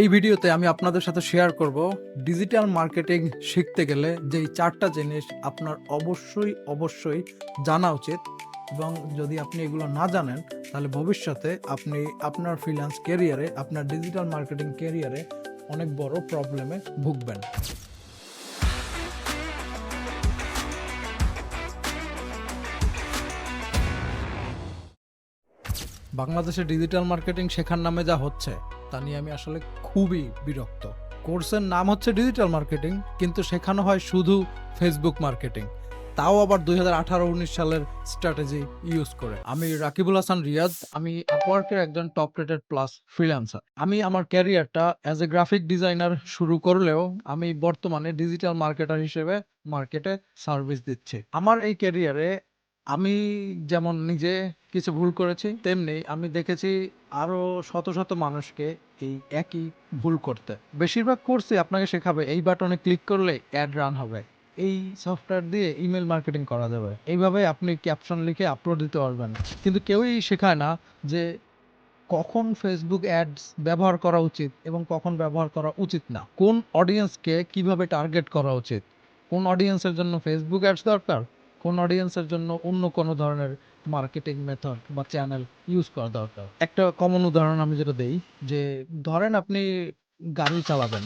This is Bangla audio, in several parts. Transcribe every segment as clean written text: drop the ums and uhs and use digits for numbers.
এই ভিডিওতে আমি আপনাদের সাথে শেয়ার করব ডিজিটাল মার্কেটিং শিখতে গেলে যেই 4টা জিনিস আপনার অবশ্যই জানা উচিত। এবং যদি আপনি এগুলো না জানেন তাহলে ভবিষ্যতে আপনি আপনার ফ্রিল্যান্স ক্যারিয়ারে, আপনার ডিজিটাল মার্কেটিং ক্যারিয়ারে অনেক বড় প্রবলেমে ভুগবেন। বাংলাদেশে ডিজিটাল মার্কেটিং শেখার নামে যা হচ্ছে তা নিয়ে আমি আসলে খুবই বিরক্ত। কোর্সের নাম হচ্ছে ডিজিটাল মার্কেটিং, কিন্তু শেখানো হয় শুধু ফেসবুক মার্কেটিং, তাও আবার 2018-19 সালের স্ট্র্যাটেজি ইউজ করে। আমি রাকিবুল হাসান রিয়াদ, আমি আপওয়ার্কের একজন টপ রেটেড প্লাস ফ্রিল্যান্সার। আমি আমার ক্যারিয়ারটা অ্যাজ এ গ্রাফিক ডিজাইনার শুরু করলেও আমি বর্তমানে ডিজিটাল মার্কেটার হিসেবে মার্কেটে সার্ভিস দিচ্ছি। আমার এই ক্যারিয়ারে আমি যেমন নিজে কিছু ভুল করেছি, তেমনি আমি দেখেছি আরো শত শত মানুষকে এই একই ভুল করতে। বেশিরভাগ কোর্সে আপনাকে শেখাবে এই বাটনে ক্লিক করলে অ্যাড রান হবে, এই সফটওয়্যার দিয়ে ইমেল মার্কেটিং করা যাবে, এইভাবে আপনি ক্যাপশন লিখে আপলোড দিতে পারবেন। কিন্তু কেউই শেখায় না যে কখন ফেসবুক অ্যাডস ব্যবহার করা উচিত এবং কখন ব্যবহার করা উচিত না, কোন অডিয়েন্সকে কিভাবে টার্গেট করা উচিত, কোন অডিয়েন্সের জন্য ফেসবুক অ্যাডস দরকার, কোন অডিয়েন্সের জন্য অন্য কোনো ধরনের মার্কেটিং মেথড বা চ্যানেল ইউজ করা দরকার। একটা কমন উদাহরণ আমি যেটা দেই, যে ধরেন আপনি গাড়ি চালাবেন,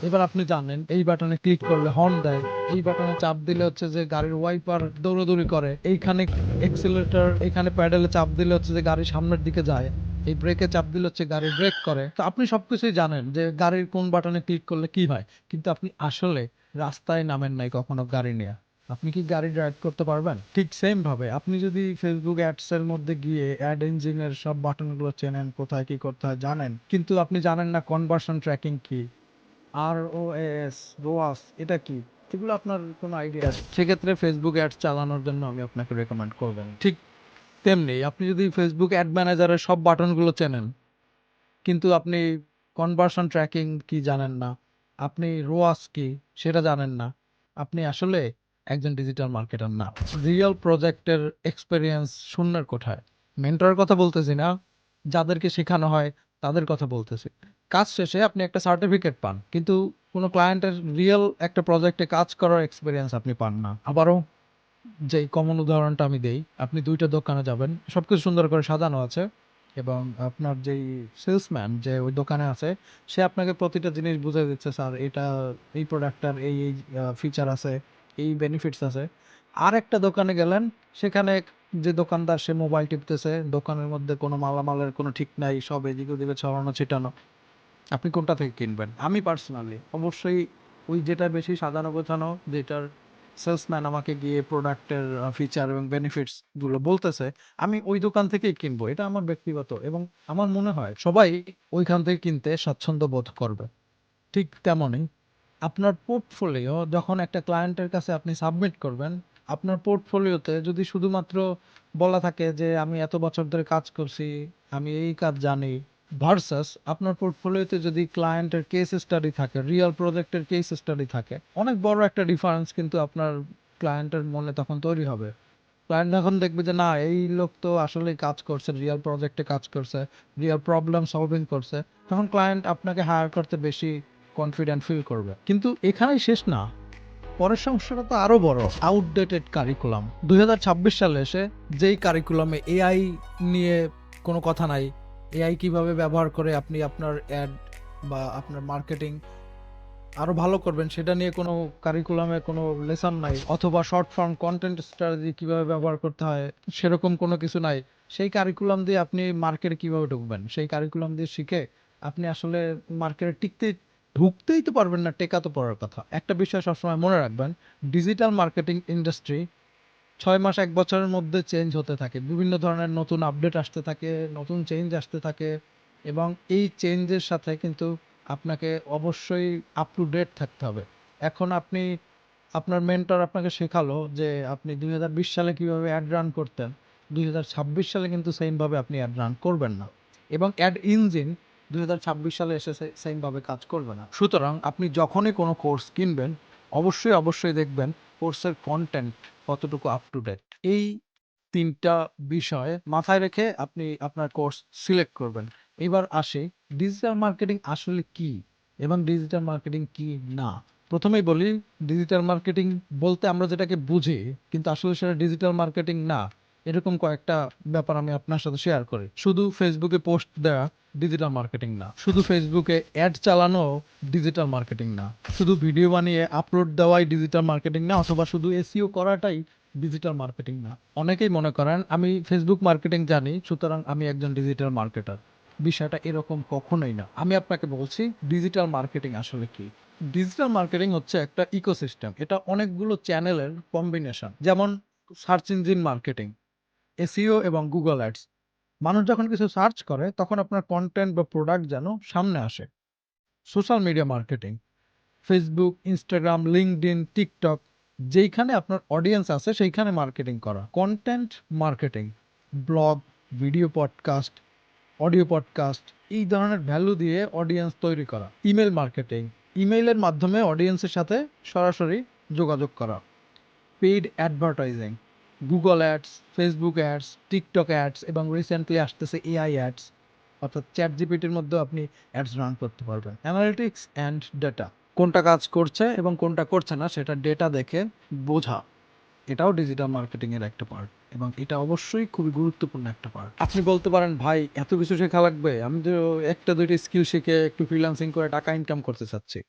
এবার আপনি জানেন এই বাটনে ক্লিক করলে হর্ন দেয়, এই বাটনে চাপ দিলে হচ্ছে যে গাড়ির ওয়াইপার দৌড়াদৌড়ি করে, এইখানে এক্সিলারেটর, এখানে প্যাডেলে চাপ দিলে হচ্ছে যে গাড়ি সামনের দিকে যায়, এই ব্রেকে চাপ দিলে হচ্ছে গাড়ি ব্রেক করে। তো আপনি সবকিছুই জানেন যে গাড়ির কোন বাটনে ক্লিক করলে কি হয়, কিন্তু আপনি আসলে রাস্তায় নামেন নাই কখনো গাড়ি নিয়ে। আপনি কি গাড়ি ড্রাইভ করতে পারবেন? ঠিক সেম ভাবে আপনি যদি ফেসবুক অ্যাডস এর মধ্যে গিয়ে অ্যাড ইঞ্জিনের সব বাটনগুলো চেনেন, কোথায় কি করতে হয় জানেন, কিন্তু আপনি জানেন না কনভার্সন ট্র্যাকিং কি, ROAS, ROAS এটা কি, এগুলো আপনার কোনো আইডিয়া আছে, সেক্ষেত্রে ফেসবুক অ্যাডস চালানোর জন্য আমি আপনাকে রেকমেন্ড করবেন। ঠিক তেমনি আপনি যদি ফেসবুক অ্যাড ম্যানেজারের সব বাটনগুলো চেনেন, কিন্তু আপনি কনভার্সন ট্র্যাকিং কি জানেন না, আপনি রোয়াস কি সেটা জানেন না, আপনি আসলে একজন ডিজিটাল মার্কেটার না। রিয়েল প্রজেক্টের এক্সপেরিয়েন্স শূন্যের কোঠায়। মেন্টরের কথা বলতেছি না, যাদেরকে শেখানো হয় তাদের কথা বলতেছি। কাজ শেষে আপনি একটা সার্টিফিকেট পান, কিন্তু কোনো ক্লায়েন্টের রিয়েল একটা প্রজেক্টে কাজ করার এক্সপেরিয়েন্স আপনি পান না। আবারও যেই কমন উদাহরণটা আমি দেই, আপনি ২টা দোকানে যাবেন, সবকিছু সুন্দর করে সাজানো আছে এবং আপনার যেই সেলসম্যান যে ওই দোকানে আছে, সে আপনাকে প্রতিটা জিনিস বুঝিয়ে দিচ্ছে, স্যার এটা এই প্রোডাক্টটার এই ফিচার আছে, এই বেনিফিটস আছে। আরেকটা দোকানে গেলেন, সেখানে যে দোকানদার সে মোবাইল টিপতেছে, দোকানের মধ্যে কোনো মালামালের কোনো ঠিক নাই, সব এদিকে ওদিকে ছড়ানো ছিটানো। আপনি কোনটা থেকে কিনবেন? আমি পার্সোনালি অবশ্যই ওই যেটা বেশি সাজানো গোছানো, যেটার সেলসম্যান আমাকে গিয়ে প্রোডাক্টের ফিচার এবং বেনিফিটস গুলো বলতেছে, আমি ওই দোকান থেকেই কিনবো। এটা আমার ব্যক্তিগত, এবং আমার মনে হয় সবাই ওইখান থেকে কিনতে স্বাচ্ছন্দ্য বোধ করবে। ঠিক তেমনই আপনার পোর্টফোলিও যখন একটা ক্লায়েন্টের কাছে আপনি সাবমিট করবেন, আপনার পোর্টফোলিওতে যদি শুধুমাত্র বলা থাকে যে আমি এত বছর ধরে কাজ করছি, আমি এই কাজ জানি, ভার্সাস আপনার পোর্টফোলিওতে যদি ক্লায়েন্টের কেস স্টাডি থাকে, রিয়েল প্রজেক্টের কেস স্টাডি থাকে, অনেক বড় একটা ডিফারেন্স কিন্তু আপনার ক্লায়েন্টের মনে তখন তৈরি হবে। ক্লায়েন্ট যখন দেখবে যে না, এই লোক তো আসলেই কাজ করছে, রিয়েল প্রজেক্টে কাজ করছে, রিয়েল প্রবলেম সলভিং করছে, তখন ক্লায়েন্ট আপনাকে হায়ার করতে বেশি কনফিডেন্ট ফিল করবে। কিন্তু এখানেই শেষ না, পরের সমস্যাটা তো আরো বড়। আউটডেটেড কারিকুলাম 2026 সালে এসে যেই কারিকুলামে এআই নিয়ে কোনো কথা নাই, এআই কিভাবে ব্যবহার করে আপনি আপনার অ্যাড বা আপনার মার্কেটিং আরো ভালো করবেন সেটা নিয়ে কোনো কারিকুলামে কোনো লেসন নাই, অথবা শর্ট ফর্ম কন্টেন্ট স্ট্র্যাটেজি কিভাবে ব্যবহার করতে হয় সেরকম কোনো কিছু নাই। সেই কারিকুলাম দিয়ে আপনি মার্কেটে কিভাবে ঢুকবেন, সেই কারিকুলাম দিয়ে শিখে আপনি আসলে মার্কেটে ঢুকতেই তো পারবেন না, টেকা তো পড়ার কথা। একটা বিষয় সবসময় মনে রাখবেন, ডিজিটাল মার্কেটিং ইন্ডাস্ট্রি 6 মাস 1 বছরের মধ্যে চেঞ্জ হতে থাকে, বিভিন্ন ধরনের নতুন আপডেট আসতে থাকে, নতুন চেঞ্জ আসতে থাকে, এবং এই চেঞ্জের সাথে কিন্তু আপনাকে অবশ্যই আপ টু ডেট থাকতে হবে। এখন আপনি, আপনার মেন্টর আপনাকে শেখালো যে আপনি 2020 সালে কিভাবে অ্যাড রান করতেন, 2026 সালে কিন্তু সেমভাবে আপনি অ্যাড রান করবেন না, এবং অ্যাড ইঞ্জিন 2026 সালে এসে সেমভাবে কাজ করবে না। সুতরাং আপনি যখনই কোনো কোর্স কিনবেন, অবশ্যই দেখবেন কোর্সের কন্টেন্ট কতটুকু আপ টু ডেট। এই 3টা বিষয় মাথায় রেখে আপনি আপনার কোর্স সিলেক্ট করবেন। এবার আসে ডিজিটাল মার্কেটিং আসলে কি এবং ডিজিটাল মার্কেটিং কি না। প্রথমেই বলি, ডিজিটাল মার্কেটিং বলতে আমরা যেটাকে বুঝি কিন্তু আসলে সেটা ডিজিটাল মার্কেটিং না, এরকম কয়েকটা ব্যাপার আমি আপনার সাথে শেয়ার করি। শুধু ফেসবুকে পোস্ট দেওয়া ডিজিটাল মার্কেটিং না, শুধু ফেসবুকে অ্যাড চালানো ডিজিটাল মার্কেটিং না, শুধু ভিডিও বানিয়ে আপলোড দেওয়াই ডিজিটাল মার্কেটিং না, অথবা শুধু এসইও করাটাই ডিজিটাল মার্কেটিং না। অনেকেই মনে করেন আমি ফেসবুক মার্কেটিং জানি সুতরাং আমি একজন ডিজিটাল মার্কেটার। বিষয়টা এরকম কখনোই না। আমি আপনাকে বলছি ডিজিটাল মার্কেটিং আসলে কি। ডিজিটাল মার্কেটিং হচ্ছে একটা ইকোসিস্টেম, এটা অনেকগুলো চ্যানেলের কম্বিনেশন। যেমন সার্চ ইঞ্জিন মার্কেটিং, এসইও এবং গুগল অ্যাডস। মানুষ যখন কিছু সার্চ করে তখন আপনার কন্টেন্ট বা প্রোডাক্ট যেন সামনে আসে। Social media marketing, Facebook, Instagram, LinkedIn, TikTok, যেইখানে আপনার অডিয়েন্স আছে সেইখানে মার্কেটিং করা। Content marketing, blog, video podcast, audio podcast, এই ধরনের ভ্যালু দিয়ে অডিয়েন্স তৈরি করা। ইমেল মার্কেটিং, ইমেইলের মাধ্যমে অডিয়েন্সের সাথে সরাসরি যোগাযোগ করা। Paid advertising, Google ads, Facebook ads, TikTok ads এবং রিসেন্টলি আসতেছে এআই অ্যাডস, অর্থাৎ চ্যাট জিপিটির মধ্যেও আপনি অ্যাডস রান করতে পারবেন। অ্যানালিটিক্স অ্যান্ড ডেটা, কোনটা কাজ করছে এবং কোনটা করছে না সেটা ডেটা দেখে বোঝা, এটাও ডিজিটাল মার্কেটিং এর একটা পার্ট এবং এটা অবশ্যই খুবই গুরুত্বপূর্ণ একটা পার্ট। আপনি বলতে পারেন, ভাই এত কিছু শেখা লাগবে? আমি তো একটা দুইটা স্কিল শিখে একটু ফ্রিল্যান্সিং করে টাকা ইনকাম করতে চাচ্ছি।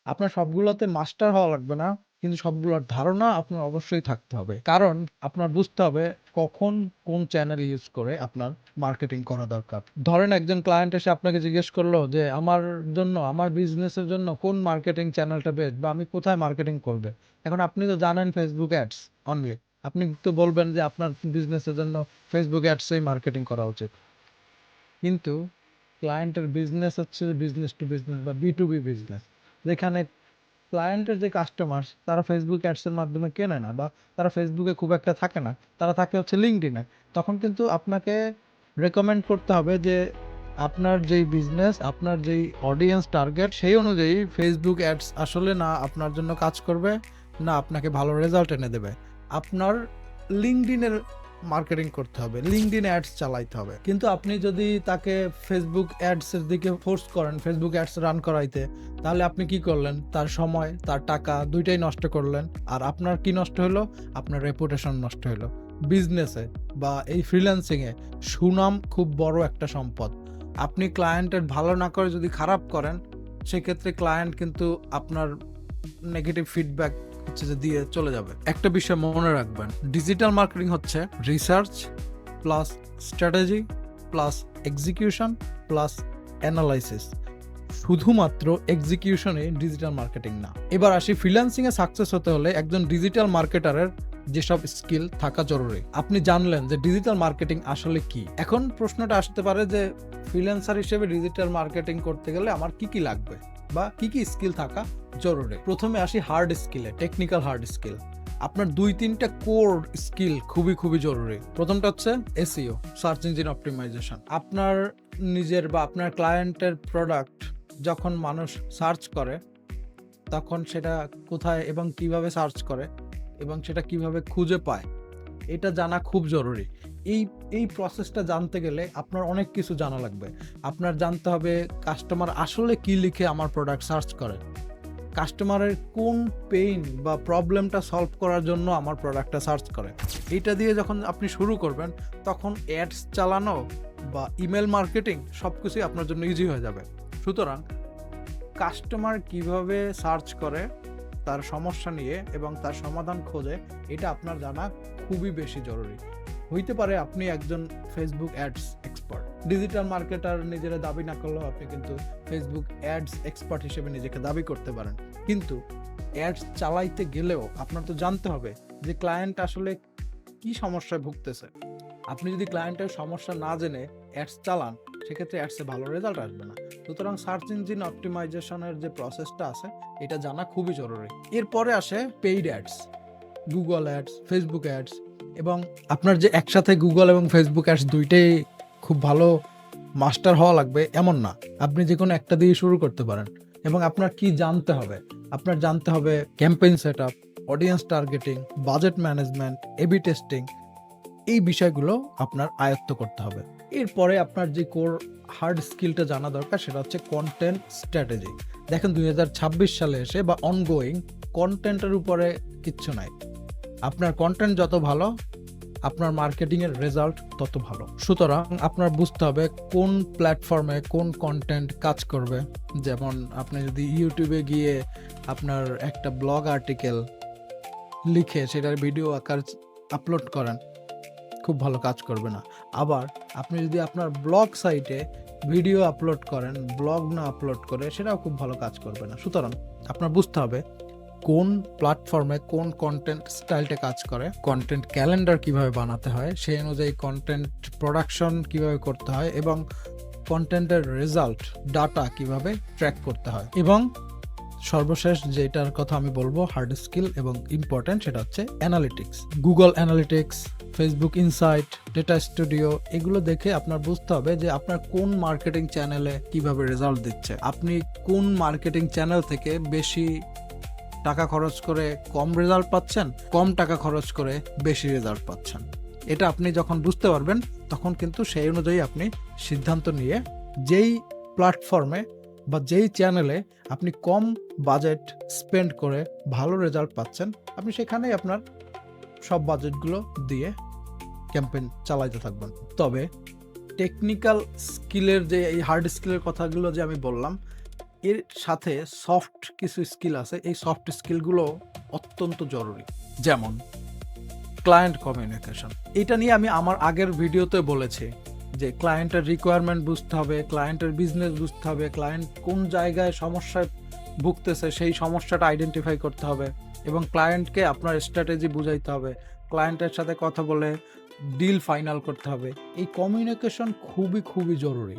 আপনার সবগুলোতে মাস্টার হওয়া লাগবে না, কিন্তু সবগুলোর ধারণা আপনার অবশ্যই থাকতে হবে। কারণ আপনার বুঝতে হবে কখন কোন চ্যানেল ইউজ করে আপনার মার্কেটিং করা দরকার। ধরেন একজন ক্লায়েন্ট এসে আপনাকে জিজ্ঞেস করলো যে আমার জন্য, আমার বিজনেসের জন্য কোন মার্কেটিং চ্যানেলটা বেস্ট বা আমি কোথায় মার্কেটিং করবে। এখন আপনি তো জানেন ফেসবুক অ্যাডস অনলি, আপনি তো বলবেন যে আপনার বিজনেসের জন্য ফেসবুক অ্যাডসেই মার্কেটিং করা উচিত। কিন্তু ক্লায়েন্টের বিজনেস হচ্ছে বিজনেস টু বিজনেস বা বি2বি বিজনেস, যেখানে ক্লায়েন্টের যে কাস্টমার তারা ফেসবুক অ্যাডসের মাধ্যমে কেনে না বা তারা ফেসবুকে খুব একটা থাকে না, তারা থাকে হচ্ছে লিঙ্কডইনে। তখন কিন্তু আপনাকে রেকমেন্ড করতে হবে যে আপনার যেই বিজনেস, আপনার যেই অডিয়েন্স টার্গেট, সেই অনুযায়ী ফেসবুক অ্যাডস আসলে না আপনার জন্য কাজ করবে, না আপনাকে ভালো রেজাল্ট এনে দেবে। আপনার লিঙ্কডইনের মার্কেটিং করতে হবে, লিঙ্কডইন অ্যাডস চালাইতে হবে। কিন্তু আপনি যদি তাকে ফেসবুক অ্যাডসের দিকে ফোর্স করেন ফেসবুক অ্যাডস রান করাইতে, তাহলে আপনি কি করলেন? তার সময়, তার টাকা দুইটাই নষ্ট করলেন। আর আপনার কি নষ্ট হলো? আপনার রেপুটেশন নষ্ট হলো। বিজনেসে বা এই ফ্রিল্যান্সিংয়ে সুনাম খুব বড় একটা সম্পদ। আপনি ক্লায়েন্টের ভালো না করে যদি খারাপ করেন, সেক্ষেত্রে ক্লায়েন্ট কিন্তু আপনার নেগেটিভ ফিডব্যাক হচ্ছে যে দিয়ে চলে যাবে। একটা বিষয় মনে রাখবেন, ডিজিটাল মার্কেটিং হচ্ছে research plus strategy plus execution plus analysis. শুধুমাত্র এক্সিকিউশনে ডিজিটাল মার্কেটিং না। এবার আসি, ফ্রিল্যান্সিং এ সাকসেস হতে হলে একজন ডিজিটাল মার্কেটারের যেসব স্কিল থাকা জরুরি। আপনি জানলেন যে ডিজিটাল মার্কেটিং আসলে কি। এখন প্রশ্নটা আসতে পারে যে ফ্রিল্যান্সার হিসেবে ডিজিটাল মার্কেটিং করতে গেলে আমার কি কি লাগবে বা কি কি স্কিল থাকা জরুরি। প্রথমে আসি হার্ড স্কিলে, টেকনিক্যাল হার্ড স্কিল। আপনার 2-3টা কোর স্কিল খুবই খুবই জরুরি। প্রথমটা হচ্ছে এসইও, সার্চ ইঞ্জিন অপটিমাইজেশন। আপনার নিজের বা আপনার ক্লায়েন্টের প্রোডাক্ট যখন মানুষ সার্চ করে তখন সেটা কোথায় এবং কিভাবে সার্চ করে এবং সেটা কিভাবে খুঁজে পায়, এটা জানা খুব জরুরি। এই প্রসেসটা জানতে গেলে আপনার অনেক কিছু জানা লাগবে। আপনার জানতে হবে কাস্টমার আসলে কি লিখে আমার প্রোডাক্ট সার্চ করে, কাস্টমারের কোন পেইন বা প্রবলেমটা সলভ করার জন্য আমার প্রোডাক্টটা সার্চ করে। এইটা দিয়ে যখন আপনি শুরু করবেন তখন অ্যাডস চালানো বা ইমেল মার্কেটিং সব কিছুই আপনার জন্য ইজি হয়ে যাবে। সুতরাং কাস্টমার কিভাবে সার্চ করে তার সমস্যা নিয়ে এবং তার সমাধান খোঁজে, এটা আপনার জানা খুবই বেশি জরুরি। হইতে পারে আপনি একজন Facebook ads expert, digital marketer নিজেরা দাবি না করলেও আপনি কিন্তু ফেসবুক অ্যাডস এক্সপার্ট হিসেবে নিজেকে দাবি করতে পারেন। কিন্তু অ্যাডস চালাইতে গেলেও আপনার তো জানতে হবে যে ক্লায়েন্ট আসলে কি সমস্যায় ভুগতেছে। আপনি যদি ক্লায়েন্টের সমস্যা না জেনে অ্যাডস চালান, সেক্ষেত্রে অ্যাডসে ভালো রেজাল্ট আসবে না। সুতরাং সার্চ ইঞ্জিন অপটিমাইজেশনের যে প্রসেসটা আছে এটা জানা খুবই জরুরি। এরপরে আসে paid ads, Google ads, Facebook ads. এবং আপনার যে একসাথে গুগল এবং ফেসবুক অ্যাডস দুইটাই খুব ভালো মাস্টার হওয়া লাগবে এমন না, আপনি যে কোনো একটা দিয়ে শুরু করতে পারেন। এবং আপনার কি জানতে হবে? আপনার জানতে হবে campaign set up, audience targeting, budget management, AB testing. এই বিষয়গুলো আপনার আয়ত্ত করতে হবে। এরপরে আপনার যে কোর হার্ড স্কিলটা জানা দরকার সেটা হচ্ছে কন্টেন্ট স্ট্র্যাটেজি। দেখেন 2026 সালে এসে বা অনগোয়িং কন্টেন্টের উপরে কিচ্ছু নাই। আপনার কন্টেন্ট যত ভালো আপনার মার্কেটিং এর রেজাল্ট তত ভালো। সুতরাং আপনার বুঝতে হবে কোন প্ল্যাটফর্মে কোন কন্টেন্ট কাজ করবে। যেমন আপনি যদি ইউটিউবে গিয়ে আপনার একটা ব্লগ আর্টিকেল লিখে সেটার ভিডিও আকার আপলোড করেন, খুব ভালো কাজ করবে না। আবার আপনি যদি আপনার ব্লগ সাইটে ভিডিও আপলোড করেন, ব্লগ না আপলোড করে, সেটাও খুব ভালো কাজ করবে না। সুতরাং আপনার বুঝতে হবে কোন প্ল্যাটফর্মে কোন কন্টেন্ট স্টাইলটা কাজ করে, কন্টেন্ট ক্যালেন্ডার কিভাবে বানাতে হয়, সেই অনুযায়ী কন্টেন্ট প্রোডাকশন কিভাবে করতে হয় এবং কন্টেন্টের রেজাল্ট ডাটা কিভাবে ট্র্যাক করতে হয়। এবং সর্বশেষ যেটার কথা আমি বলবো হার্ড স্কিল এবং ইম্পর্টেন্ট, সেটা হচ্ছে analytics. Google analytics, Facebook insight, data studio, এগুলো দেখে আপনার বুঝতে হবে যে আপনার কোন মার্কেটিং চ্যানেলে কিভাবে রেজাল্ট দিচ্ছে, আপনি কোন মার্কেটিং চ্যানেল থেকে বেশি টাকা খরচ করে কম রেজাল্ট পাচ্ছেন, কম টাকা খরচ করে বেশি রেজাল্ট পাচ্ছেন। এটা আপনি যখন বুঝতে পারবেন তখন কিন্তু সেই অনুযায়ী আপনি সিদ্ধান্ত নিয়ে যেই প্ল্যাটফর্মে বা যেই চ্যানেলে আপনি কম বাজেট স্পেন্ড করে ভালো রেজাল্ট পাচ্ছেন, আপনি সেখানেই আপনার সব বাজেটগুলো দিয়ে ক্যাম্পেইন চালাইতে থাকবেন। তবে টেকনিক্যাল স্কিলের যে এই হার্ড স্কিলের কথাগুলো যে আমি বললাম, এর সাথে সফট কিছু স্কিল আছে। এই সফট স্কিলগুলো অত্যন্ত জরুরি। যেমন ক্লায়েন্ট কমিউনিকেশন। এটা নিয়ে আমি আমার আগের ভিডিওতে বলেছি যে ক্লায়েন্টের রিকোয়ারমেন্ট বুঝতে হবে, ক্লায়েন্টের বিজনেস বুঝতে হবে, ক্লায়েন্ট কোন জায়গায় সমস্যায় ভুগতেছে সেই সমস্যাটা আইডেন্টিফাই করতে হবে এবং ক্লায়েন্টকে আপনার স্ট্র্যাটেজি বুঝাইতে হবে, ক্লায়েন্টের সাথে কথা বলে ডিল ফাইনাল করতে হবে। এই কমিউনিকেশন খুবই খুবই জরুরি।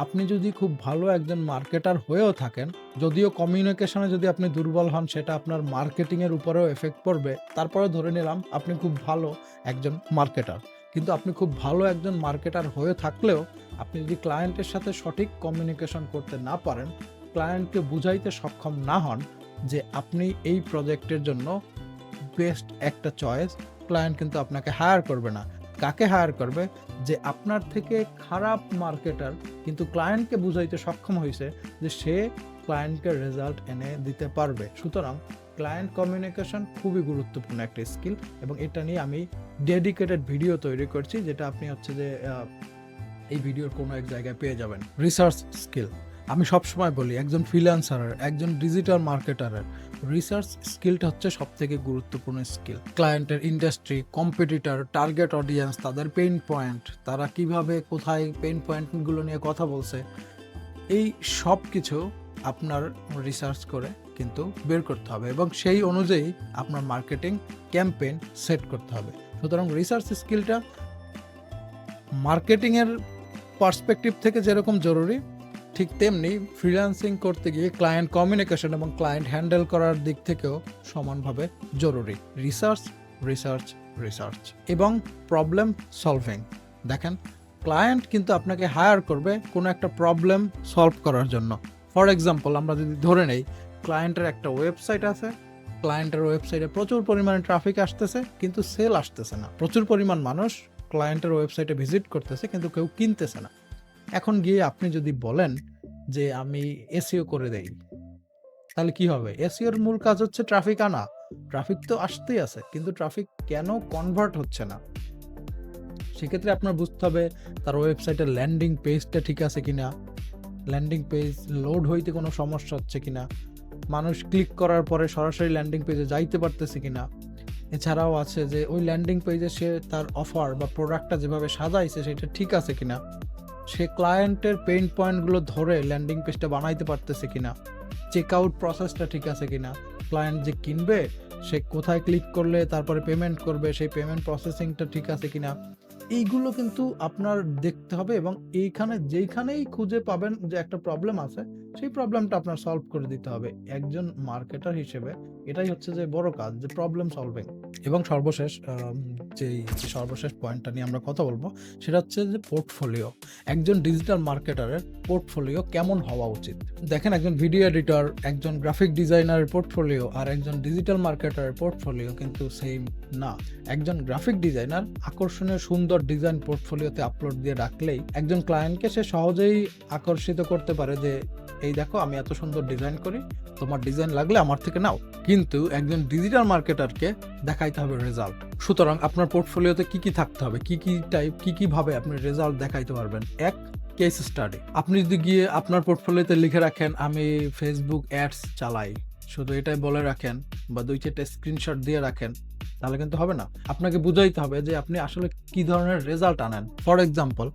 আপনি যদি খুব ভালো একজন মার্কেটার হয়েও থাকেন, যদিও কমিউনিকেশনে যদি আপনি দুর্বল হন সেটা আপনার মার্কেটিংয়ের উপরেও এফেক্ট পড়বে, তারপরে ধরে নিলাম আপনি খুব ভালো একজন মার্কেটার। কিন্তু আপনি খুব ভালো একজন মার্কেটার হয়ে থাকলেও আপনি যদি ক্লায়েন্টের সাথে সঠিক কমিউনিকেশন করতে না পারেন, ক্লায়েন্টকে বুঝাইতে সক্ষম না হন যে আপনি এই প্রজেক্টের জন্য বেস্ট একটা চয়েস, ক্লায়েন্ট কিন্তু আপনাকে হায়ার করবে না। কাকে হায়ার করবে? যে আপনার থেকে খারাপ মার্কেটার কিন্তু ক্লায়েন্টকে বুঝাইতে সক্ষম হয়েছে যে সে ক্লায়েন্টকে রেজাল্ট এনে দিতে পারবে। সুতরাং ক্লায়েন্ট কমিউনিকেশন খুবই গুরুত্বপূর্ণ একটা স্কিল এবং এটা নিয়ে আমি ডেডিকেটেড ভিডিও তৈরি করছি, যেটা আপনি হচ্ছে যে এই ভিডিওর কোনো এক জায়গায় পেয়ে যাবেন। Research skill. আমি সবসময় বলি একজন ফ্রিল্যান্সারের, একজন ডিজিটাল মার্কেটারের রিসার্চ স্কিলটা হচ্ছে সবথেকে গুরুত্বপূর্ণ স্কিল। ক্লায়েন্টের ইন্ডাস্ট্রি, কম্পিটিটর, টার্গেট অডিয়েন্স, তাদের পেইন পয়েন্ট, তারা কিভাবে কোথায় পেইন পয়েন্টগুলো নিয়ে কথা বলছে, এই সব কিছু আপনার রিসার্চ করে কিন্তু বের করতে হবে এবং সেই অনুযায়ী আপনার মার্কেটিং ক্যাম্পেইন সেট করতে হবে। সুতরাং রিসার্চ স্কিলটা মার্কেটিংয়ের পার্সপেক্টিভ থেকে যেরকম জরুরি, ঠিক তেমনি ফ্রিল্যান্সিং করতে গিয়ে ক্লায়েন্ট কমিউনিকেশন এবং ক্লায়েন্ট হ্যান্ডেল করার দিক থেকেও সমানভাবে জরুরি। রিসার্চ, রিসার্চ, রিসার্চ এবং প্রবলেম সলভিং। দেখেন, ক্লায়েন্ট কিন্তু আপনাকে হায়ার করবে কোনো একটা প্রবলেম সলভ করার জন্য। ফর এক্সাম্পল, আমরা যদি ধরে নেই ক্লায়েন্টের একটা ওয়েবসাইট আছে, ক্লায়েন্টের ওয়েবসাইটে প্রচুর পরিমাণে ট্রাফিক আসতেছে কিন্তু সেল আসতেছে না। প্রচুর পরিমাণ মানুষ ক্লায়েন্টের ওয়েবসাইটে ভিজিট করতেছে কিন্তু কেউ কিনতেছে না। এখন গিয়ে আপনি যদি বলেন যে আমি এসইও করে দেই, তাহলে কি হবে? এসইওর মূল কাজ হচ্ছে ট্রাফিক আনা। ট্রাফিক তো আসতেই আছে কিন্তু ট্রাফিক কেন কনভার্ট হচ্ছে না? সেক্ষেত্রে আপনার বুঝতে হবে তার ওয়েবসাইটের ল্যান্ডিং পেজটা ঠিক আছে কিনা, ল্যান্ডিং পেজ লোড হইতে কোনো সমস্যা হচ্ছে কিনা, মানুষ ক্লিক করার পরে সরাসরি ল্যান্ডিং পেজে যাইতে পারতেছে কিনা। এছাড়াও আছে যে ওই ল্যান্ডিং পেজে সে তার অফার বা প্রোডাক্টটা যেভাবে সাজাইছে সেটা ঠিক আছে কিনা, সে ক্লায়েন্টের পেইন পয়েন্টগুলো ধরে ল্যান্ডিং পেজটা বানাইতে পারতেছে কিনা, চেক আউট প্রসেসটা ঠিক আছে কিনা, ক্লায়েন্ট যে কিনবে সে কোথায় ক্লিক করলে তারপরে পেমেন্ট করবে সেই পেমেন্ট প্রসেসিংটা ঠিক আছে কিনা, এইগুলো কিন্তু আপনার দেখতে হবে এবং যেইখানেই খুঁজে পাবেন যে একটা প্রবলেম আছে সেই প্রবলেমটা আপনার সলভ করে দিতে হবে। একজন মার্কেটার হিসেবে এটাই হচ্ছে যে বড় কাজ, যে প্রবলেম সলভিং। এবং সর্বশেষ যে সর্বশেষ পয়েন্টটা নিয়ে আমরা কথা বলবো সেটা হচ্ছে যে পোর্টফোলিও। একজন ডিজিটাল মার্কেটারের পোর্টফোলিও কেমন হওয়া উচিত? দেখেন, একজন ভিডিও এডিটর, একজন গ্রাফিক ডিজাইনারের পোর্টফোলিও আর একজন ডিজিটাল মার্কেটারের পোর্টফোলিও কিন্তু সেম না। একজন গ্রাফিক ডিজাইনার আকর্ষণীয় সুন্দর ডিজাইন পোর্টফোলিওতে আপলোড দিয়ে রাখলেই একজন ক্লায়েন্টকে সে সহজেই আকর্ষিত করতে পারে যে এই দেখো আমি এত সুন্দর ডিজাইন করি, তোমার ডিজাইন লাগলে আমার থেকে নাও। কিন্তু একজন ডিজিটাল মার্কেটারকে দেখাইতে হবে রেজাল্ট। সুতরাং আপনার পোর্টফোলিওতে কি কি থাকতে হবে, কি কি ভাবে আপনি রেজাল্ট দেখাইতে পারবেন? এক, কেস স্টাডি। আপনি যদি গিয়ে আপনার পোর্টফোলিওতে লিখে রাখেন আমি ফেসবুক অ্যাডস চালাই, শুধু এটাই বলে রাখেন বা 2-4টা স্ক্রিনশট দিয়ে রাখেন, তাহলে কিন্তু হবে না। আপনাকে বুঝাইতে হবে যে আপনি আসলে কি ধরনের রেজাল্ট আনেন। ফর এক্সাম্পল,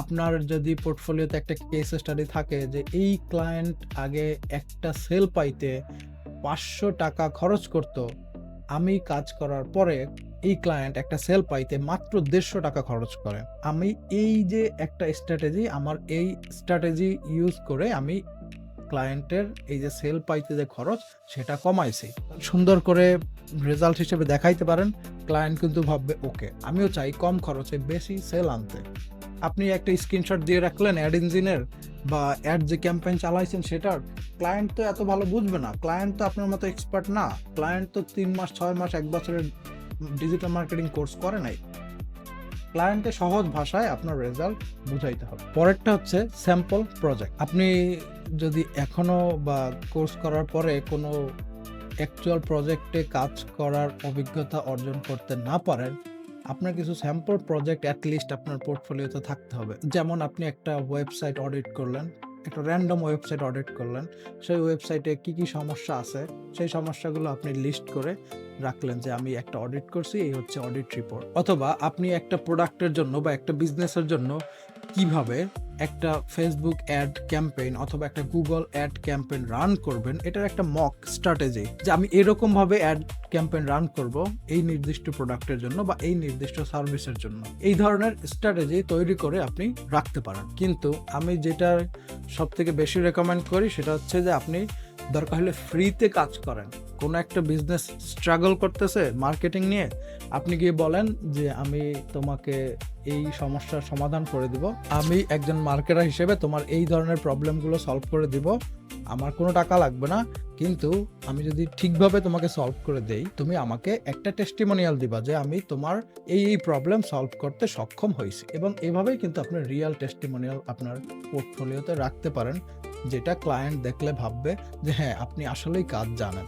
আপনার যদি পোর্টফোলিওতে একটা কেস স্টাডি থাকে যে এই ক্লায়েন্ট আগে একটা সেল পাইতে 500 টাকা খরচ করত, আমি কাজ করার পরে এই ক্লায়েন্ট একটা সেল পাইতে মাত্র 150 টাকা খরচ করে। আমি এই যে একটা স্ট্র্যাটেজি, আমার এই স্ট্র্যাটেজি ইউজ করে আমি ক্লায়েন্টের এই যে সেল পাইতে যে খরচ সেটা কমাইছি। সুন্দর করে রেজাল্ট হিসেবে দেখাইতে পারেন, ক্লায়েন্ট কিন্তু ভাববে ওকে, আমিও চাই কম খরচে বেশি সেল আনতে। আপনি একটা স্ক্রিনশট দিয়ে রাখলেন অ্যাড ইঞ্জিনের বা অ্যাড যে ক্যাম্পেইন চালাইছেন সেটার, ক্লায়েন্ট তো এত ভালো বুঝবে না, ক্লায়েন্ট তো আপনার মতো এক্সপার্ট না, ক্লায়েন্ট তো 3 মাস 6 মাস 1 বছরের ডিজিটাল মার্কেটিং কোর্স করে নাই। ক্লায়েন্টের সহজ ভাষায় আপনার রেজাল্ট বুঝাইতে হবে। পরেরটা হচ্ছে স্যাম্পল প্রজেক্ট। আপনি যদি এখনো বা কোর্স করার পরে কোনো অ্যাকচুয়াল প্রজেক্টে কাজ করার অভিজ্ঞতা অর্জন করতে না পারেন, আপনার কিছু স্যাম্পল প্রজেক্ট অ্যাটলিস্ট আপনার পোর্টফোলিওতে থাকতে হবে। যেমন আপনি একটা ওয়েবসাইট অডিট করলেন, একটা র্যান্ডম ওয়েবসাইট অডিট করলেন, সেই ওয়েবসাইটে কি কি সমস্যা আছে সেই সমস্যাগুলো আপনি লিস্ট করে রাখলেন যে আমি একটা অডিট করছি, এই হচ্ছে অডিট রিপোর্ট। অথবা আপনি একটা প্রোডাক্টের জন্য বা একটা বিজনেসের জন্য কিভাবে একটা ফেসবুক অ্যাড ক্যাম্পেইন অথবা একটা গুগল অ্যাড ক্যাম্পেইন রান করবেন, এটার একটা মক স্ট্র্যাটেজি যে আমি এরকম ভাবে অ্যাড ক্যাম্পেইন রান করব এই নির্দিষ্ট প্রোডাক্টের জন্য বা এই নির্দিষ্ট সার্ভিসের জন্য। এই ধরনের স্ট্র্যাটেজি তৈরি করে আপনি রাখতে পারেন। কিন্তু আমি যেটা সব থেকে বেশি রেকমেন্ড করি সেটা হচ্ছে যে আপনি দরকার হলে ফ্রিতে কাজ করেন। কোনো একটা বিজনেস স্ট্রাগল করতেছে মার্কেটিং নিয়ে, আপনি গিয়ে বলেন যে আমি তোমাকে এই সমস্যার সমাধান করে দিব, আমি একজন মার্কেটার হিসেবে তোমার এই ধরনের প্রবলেমগুলো সলভ করে দিব, আমার কোনো টাকা লাগবে না, কিন্তু আমি যদি ঠিকভাবে তোমাকে সলভ করে দেই তুমি আমাকে একটা টেস্টিমোনিয়াল দিবা যে আমি তোমার এই প্রবলেম সলভ করতে সক্ষম হয়েছি। এবং এভাবেই কিন্তু আপনার রিয়েল টেস্টিমোনিয়াল আপনার পোর্টফোলিওতে রাখতে পারেন, যেটা ক্লায়েন্ট দেখলে ভাববে যে হ্যাঁ আপনি আসলেই কাজ জানেন।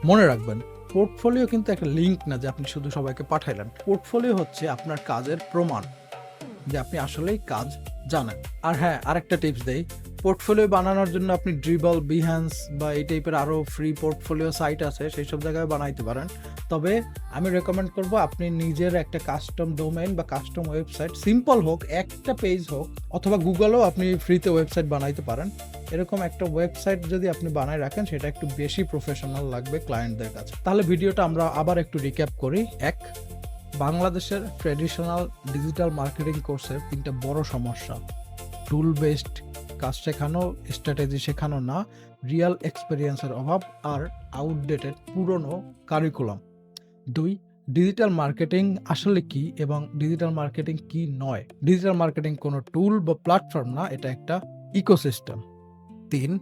মনে রাখবেন, পোর্টফোলিও কিন্তু একটা লিঙ্ক না যে আপনি শুধু সবাইকে পাঠাইলেন। পোর্টফোলিও হচ্ছে আপনার কাজের প্রমাণ যে আপনি আসলেই কাজ জানেন। আর হ্যাঁ, আরেকটা টিপস দেই, পোর্টফোলিও বানানোর জন্য আপনি ড্রিবল, বিহ্যান্স বা এই টাইপের আরও ফ্রি পোর্টফোলিও সাইট আছে, সেই সব জায়গায় বানাইতে পারেন। তবে আমি রেকমেন্ড করব আপনি নিজের একটা কাস্টম ডোমেইন বা কাস্টম ওয়েবসাইট, সিম্পল হোক, একটা পেজ হোক, অথবা গুগলেও আপনি ফ্রিতে ওয়েবসাইট বানাইতে পারেন। এরকম একটা ওয়েবসাইট যদি আপনি বানায় রাখেন সেটা একটু বেশি প্রফেশনাল লাগবে ক্লায়েন্টদের কাছে। তাহলে ভিডিওটা আমরা আবার একটু রিক্যাপ করি। এক, বাংলাদেশের ট্র্যাডিশনাল ডিজিটাল মার্কেটিং কোর্সের 3টা বড় সমস্যা: টুল বেসড কাজ শেখানো, স্ট্র্যাটেজি শেখানো না, রিয়েল এক্সপেরিয়েন্সের অভাব, আর আউটডেটেড পুরনো কারিকুলাম। 2, ডিজিটাল মার্কেটিং আসলে কি এবং ডিজিটাল মার্কেটিং কি নয়। ডিজিটাল মার্কেটিং কোনো টুল বা প্ল্যাটফর্ম না, এটা একটা ইকোসিস্টেম। 3,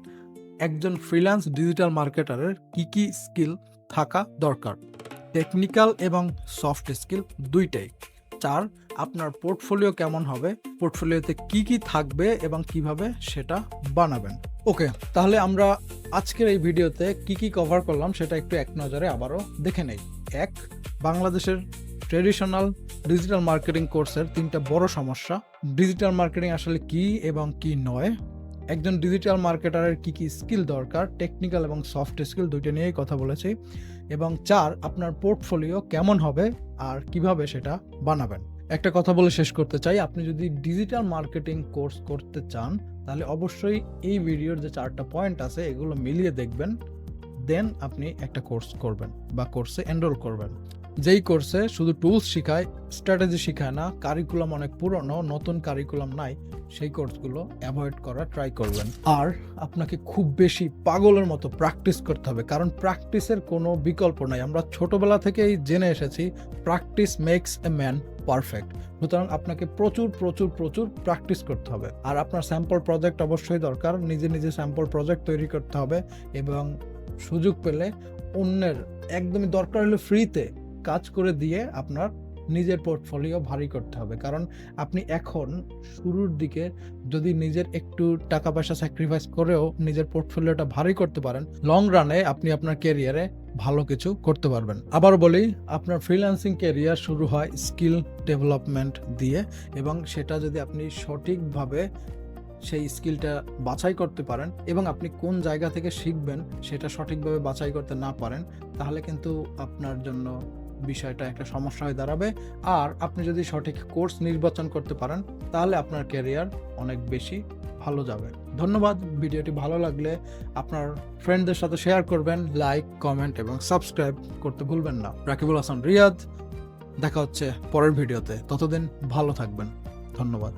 একজন ফ্রিল্যান্স ডিজিটাল মার্কেটারের কি কি স্কিল থাকা দরকার, টেকনিক্যাল এবং সফট স্কিল দুইটাই। 4, আপনার পোর্টফোলিও কেমন হবে, পোর্টফোলিওতে কি কি থাকবে এবং কিভাবে সেটা বানাবেন। ওকে, তাহলে আমরা আজকের এই ভিডিওতে কি কি কভার করলাম সেটা একটু এক নজরে আবারও দেখে নেই। 1, বাংলাদেশের ট্রেডিশনাল ডিজিটাল মার্কেটিং কোর্সের 3টা বড় সমস্যা, ডিজিটাল মার্কেটিং আসলে কি এবং কি নয়, একজন ডিজিটাল মার্কেটারের কি কি স্কিল দরকার, টেকনিক্যাল এবং সফট স্কিল দুইটা নিয়েই কথা বলেছি। এবং 4, আপনার পোর্টফোলিও কেমন হবে আর কিভাবে সেটা বানাবেন। একটা কথা বলে শেষ করতে চাই, আপনি যদি ডিজিটাল মার্কেটিং কোর্স করতে চান তাহলে অবশ্যই এই ভিডিওর যে 4টা পয়েন্ট আছে এগুলো মিলিয়ে দেখবেন, দেন আপনি একটা কোর্স করবেন বা কোর্সে এনরোল করবেন। যেই কোর্সে শুধু টুলস শিখায়, স্ট্র্যাটেজি শিখায় না, কারিকুলাম অনেক পুরনো, নতুন কারিকুলাম নাই, সেই কোর্সগুলো অ্যাভয়েড করা ট্রাই করবেন। আর আপনাকে খুব বেশি পাগলের মতো প্র্যাকটিস করতে হবে, কারণ প্র্যাকটিসের কোনো বিকল্প নাই। আমরা ছোটবেলা থেকেই জেনে এসেছি practice makes a man perfect. সুতরাং আপনাকে প্রচুর প্রচুর প্রচুর প্র্যাকটিস করতে হবে। আর আপনার স্যাম্পল প্রজেক্ট অবশ্যই দরকার, নিজে নিজে স্যাম্পল প্রজেক্ট তৈরি করতে হবে এবং সুযোগ পেলে অন্যের একদমই দরকার হলে ফ্রিতে কাজ করে দিয়ে আপনার নিজের পোর্টফোলিও ভারী করতে হবে। কারণ আপনি এখন শুরুর দিকে যদি নিজের একটু টাকা পয়সা স্যাক্রিফাইস করেও নিজের পোর্টফোলিওটা ভারী করতে পারেন, লং রানে আপনি আপনার ক্যারিয়ারে ভালো কিছু করতে পারবেন। আবার বলি, আপনার ফ্রিল্যান্সিং ক্যারিয়ার শুরু হয় স্কিল ডেভেলপমেন্ট দিয়ে, এবং সেটা যদি আপনি সঠিকভাবে সেই স্কিলটা বাছাই করতে পারেন এবং আপনি কোন জায়গা থেকে শিখবেন সেটা সঠিকভাবে বাছাই করতে না পারেন, তাহলে কিন্তু আপনার জন্য বিষয়টা একটা সমস্যা হয়ে দাঁড়াবে। আর আপনি যদি সঠিক কোর্স নির্বাচন করতে পারেন, তাহলে আপনার ক্যারিয়ার অনেক বেশি ভালো যাবে। ধন্যবাদ। ভিডিওটি ভালো লাগলে আপনার ফ্রেন্ডদের সাথে শেয়ার করবেন, লাইক, কমেন্ট এবং সাবস্ক্রাইব করতে ভুলবেন না। রাকিবুল হাসান রিয়াদ, দেখা হচ্ছে পরের ভিডিওতে। ততদিন ভালো থাকবেন। ধন্যবাদ।